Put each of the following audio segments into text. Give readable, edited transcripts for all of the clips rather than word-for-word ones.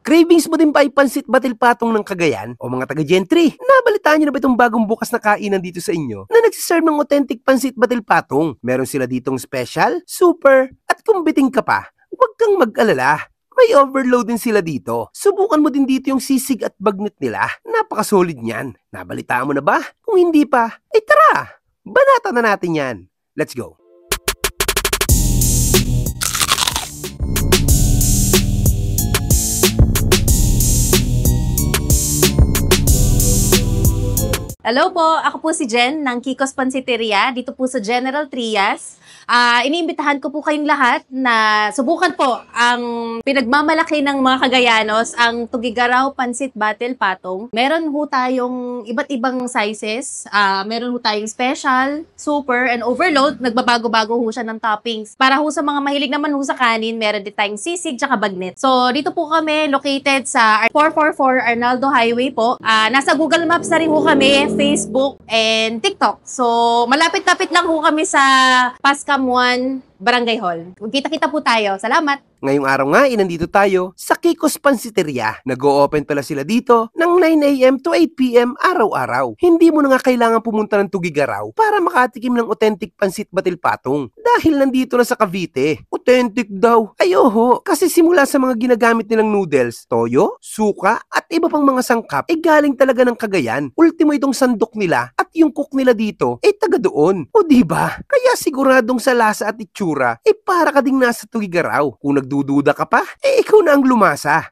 Cravings mo din ba ipansit batil patong ng Cagayan o mga taga-Gentry? Nabalitaan niyo na ba itong bagong bukas na kainan dito sa inyo na nagsiserve ng authentic pansit batil patong? Meron sila ditong special, super, at kung biting ka pa, huwag kang mag-alala. May overload din sila dito. Subukan mo din dito yung sisig at bagnet nila. Napaka-solid niyan. Nabalitaan mo na ba? Kung hindi pa, ay tara! Banata na natin yan. Let's go! Hello po, ako po si Jen ng Kiko's Pansiteria dito po sa General Trias. Iniimbitahan ko po kayong lahat na subukan po ang pinagmamalaki ng mga Cagayanos, ang Tugigaraw Pansit Batil Patong. Meron ho tayong iba't ibang sizes. Meron ho tayong special, super, and overload. Nagbabago-bago ho siya ng toppings. Para ho sa mga mahilig naman ho sa kanin, meron din tayong sisig tsaka bagnet. So, dito po kami located sa 444 Arnaldo Highway po. Nasa Google Maps na rin ho kami, Facebook, and TikTok. So, malapit-lapit lang ho kami sa Pascam 1 Barangay Hall. Magkita-kita po tayo. Salamat! Ngayong araw nga, nandito tayo sa Kiko's Pansiteria. Nag-o-open pala sila dito ng 9 a.m. to 8 p.m. araw-araw. Hindi mo na nga kailangan pumunta ng Tugigaraw para makatikim ng authentic pansit batil patong. Dahil nandito na sa Cavite. Authentic daw. Ayoho, kasi simula sa mga ginagamit nilang noodles, toyo, suka, at iba pang mga sangkap, ay galing talaga ng Cagayan. Ultimo itong sandok nila at yung cook nila dito ay taga doon. O diba? Kaya siguradong sa lasa at itsura, ay para ka ding nasa Tugigaraw. Kung nagdududa ka pa, ikaw na ang lumasa.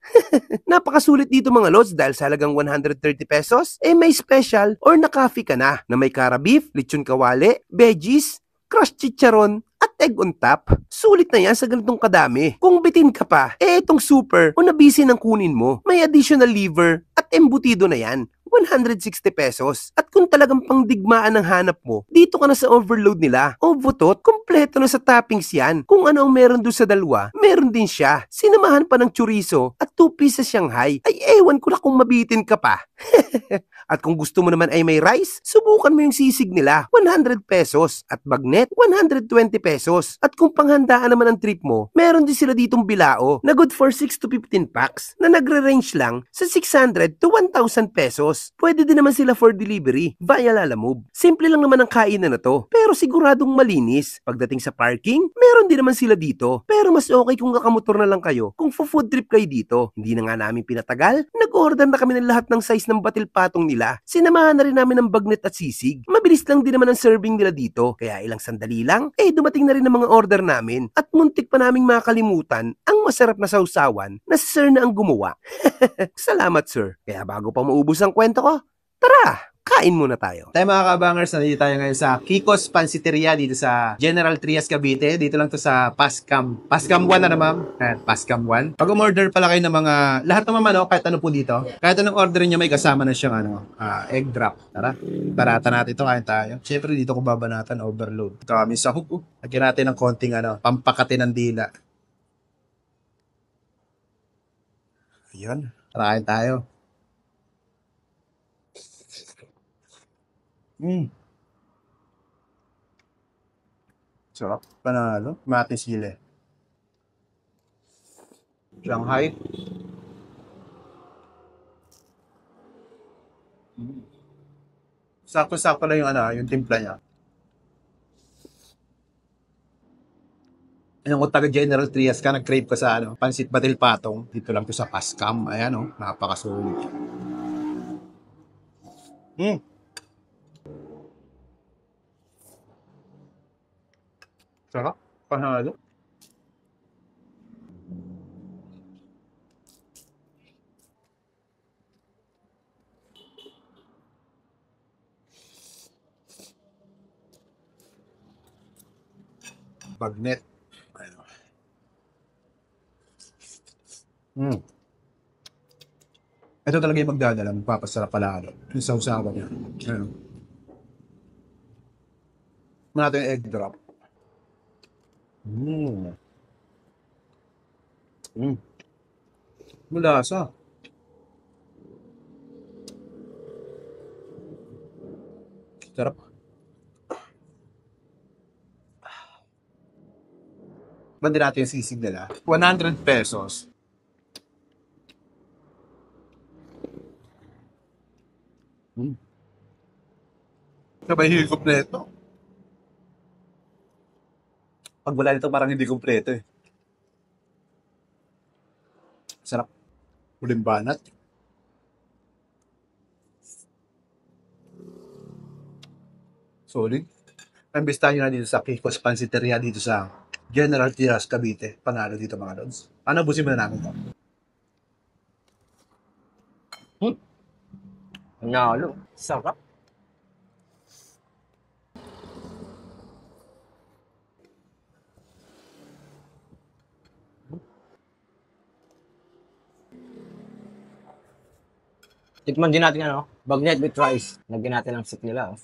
Napakasulit dito mga lods dahil sa halagang 130 pesos, may special or naka-coffee ka na may kara beef, lechon kawali, veggies, crushed chicharon, at egg on top. Sulit na yan sa ganitong kadami. Kung bitin ka pa, itong super o nabisi ng kunin mo, may additional liver at embutido na yan. 160 pesos. At kung talagang pangdigmaan ang hanap mo, dito ka na sa overload nila. O butot, kompleto na sa toppings yan. Kung ano ang meron doon sa dalawa, meron din siya. Sinamahan pa ng chorizo at 2 pieces Shanghai. Ay ewan ko na kung mabitin ka pa. At kung gusto mo naman ay may rice, subukan mo yung sisig nila, 100 pesos. At bagnet, 120 pesos. At kung panghandaan naman ang trip mo, meron din sila ditong bilao na good for 6 to 15 packs na nagre-range lang sa 600 to 1,000 pesos. Pwede din naman sila for delivery via Lalamove. Simple lang naman ang kainan na to, pero siguradong malinis. Pagdating sa parking, meron din naman sila dito. Pero mas okay kung nakamotor na lang kayo kung food trip kayo dito. Hindi na nga namin pinatagal, nag-order na kami ng lahat ng size ng batil patong nila. Sinamahan na rin namin ng bagnet at sisig. Mabilis lang din naman ang serving nila dito, kaya ilang sandali lang, dumating na rin ang mga order namin. At muntik pa naming makalimutan ang masarap na sausawan na si sir na ang gumawa. Salamat sir. Kaya bago pa maubos ang kwento ko, tara, kain muna tayo. Tayo mga kabangers, nandito tayo ngayon sa Kiko's Pansiteria dito sa General Trias, Cavite. Dito lang to sa Pascam 1 na ma'am. Pascam 1. Pag umorder pala kayo ng mga, lahat ng mga kahit ano po dito, kahit anong order nyo may kasama na siyang egg drop. Tara, barata natin ito, kain tayo. Siyempre dito ko babanatan, overload. Ito kami sa hook. Lagyan natin ng konting pampakati ng dila. Ayan, tara kain tayo. Sarap. Panalo. Mati sili. Shanghai. Sakto-sakto lang yung timpla niya. Kung taga General Trias ka, nag-crave ka sa pansit batil patong, dito lang to sa Pascam. Ayan napakasulit. Sarap. Panalo. Bagnet. Ito talaga yung magdadala. Magpapasarap pala yung sausawa niya. Ayan. Natin yung egg drop. Malasa. Sarap. Tikman din natin yung sisig nila. 100 pesos. Sabay higop na ito. Pag wala nito, parang hindi kompleto eh. Sarap. Uling banat. Solid. Imbistahan nyo na dito sa Kiko's Pansiteria dito sa General Trias, Cavite. Panalo dito mga lods. Ano, busin mo na namin to. Panalo. Sarap. Tikman din natin ano, bagnet with rice. Lagyan natin ang soup nila.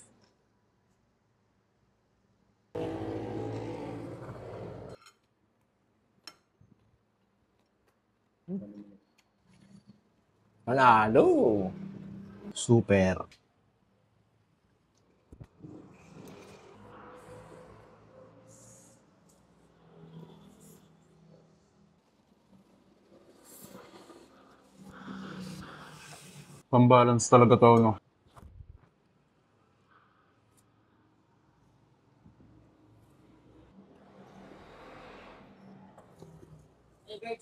Panalo. Super. Pambalance talaga to, no?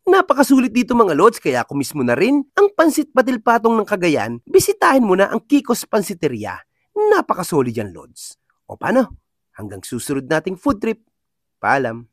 Napakasulit dito mga lods, kaya kung mismo na rin ang pansit patil patong ng Cagayan, bisitahin mo na ang Kiko's Pansiteria. Napakasolid yan lods. O paano? Hanggang susunod nating food trip. Paalam.